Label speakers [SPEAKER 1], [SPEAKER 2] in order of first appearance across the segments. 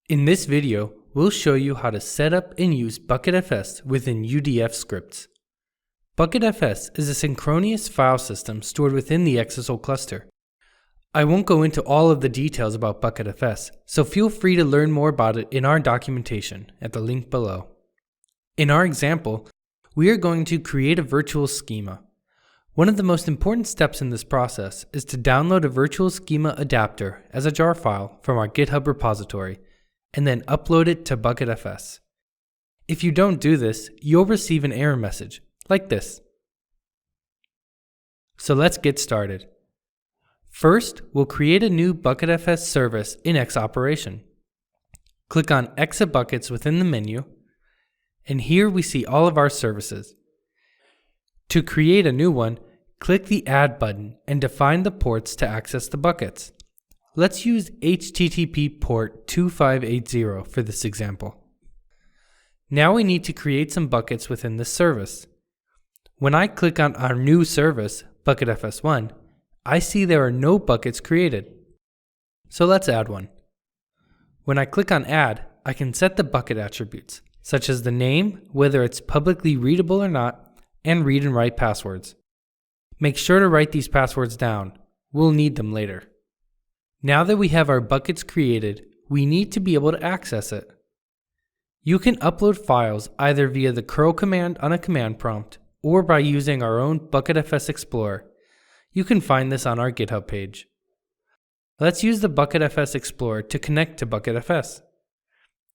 [SPEAKER 1] In this video, we'll show you how to set up and use BucketFS within UDF scripts. BucketFS is a synchronized file system stored within the Exasol cluster. I won't go into all of the details about BucketFS, so feel free to learn more about it in our documentation at the link below. In our example, we are going to create a virtual schema. One of the most important steps in this process is to download a virtual schema adapter as a jar file from our GitHub repository, and then upload it to BucketFS. If you don't do this, you'll receive an error message, like this. So let's get started. First, we'll create a new BucketFS service in Xoperation. Click on Exabuckets within the menu, and here we see all of our services. To create a new one, click the Add button and define the ports to access the buckets. Let's use HTTP port 2580 for this example. Now we need to create some buckets within this service. When I click on our new service, BucketFS1, I see there are no buckets created. So let's add one. When I click on Add, I can set the bucket attributes, such as the name, whether it's publicly readable or not, and read and write passwords. Make sure to write these passwords down. We'll need them later. Now that we have our buckets created, we need to be able to access it. You can upload files either via the curl command on a command prompt or by using our own BucketFS Explorer. You can find this on our GitHub page. Let's use the BucketFS Explorer to connect to BucketFS.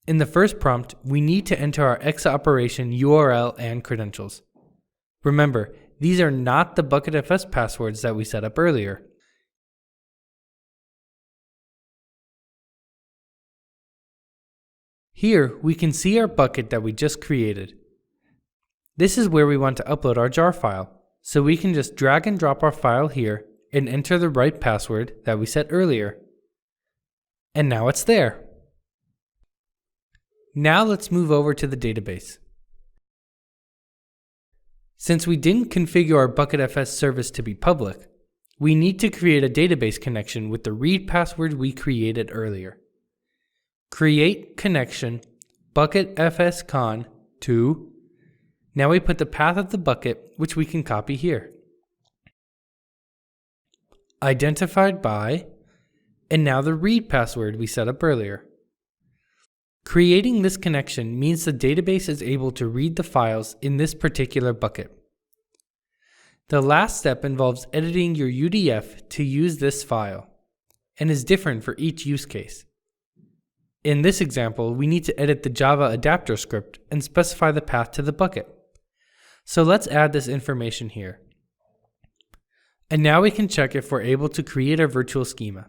[SPEAKER 1] In the first prompt, we need to enter our Xoperation URL and credentials. Remember, these are not the BucketFS passwords that we set up earlier. Here, we can see our bucket that we just created. This is where we want to upload our jar file, so we can just drag and drop our file here and enter the right password that we set earlier. And now it's there. Now let's move over to the database. Since we didn't configure our BucketFS service to be public, we need to create a database connection with the read password we created earlier. Create connection BucketFS to. Now we put the path of the bucket, which we can copy here. Identified by, and now the read password we set up earlier. Creating this connection means the database is able to read the files in this particular bucket. The last step involves editing your UDF to use this file, and is different for each use case. In this example, we need to edit the Java adapter script and specify the path to the bucket. So let's add this information here. And now we can check if we're able to create our virtual schema.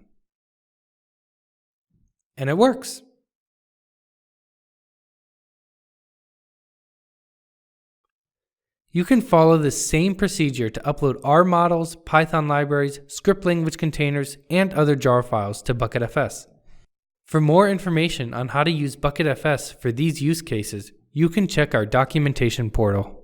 [SPEAKER 1] And it works. You can follow the same procedure to upload R models, Python libraries, script language containers, and other jar files to BucketFS. For more information on how to use BucketFS for these use cases, you can check our documentation portal.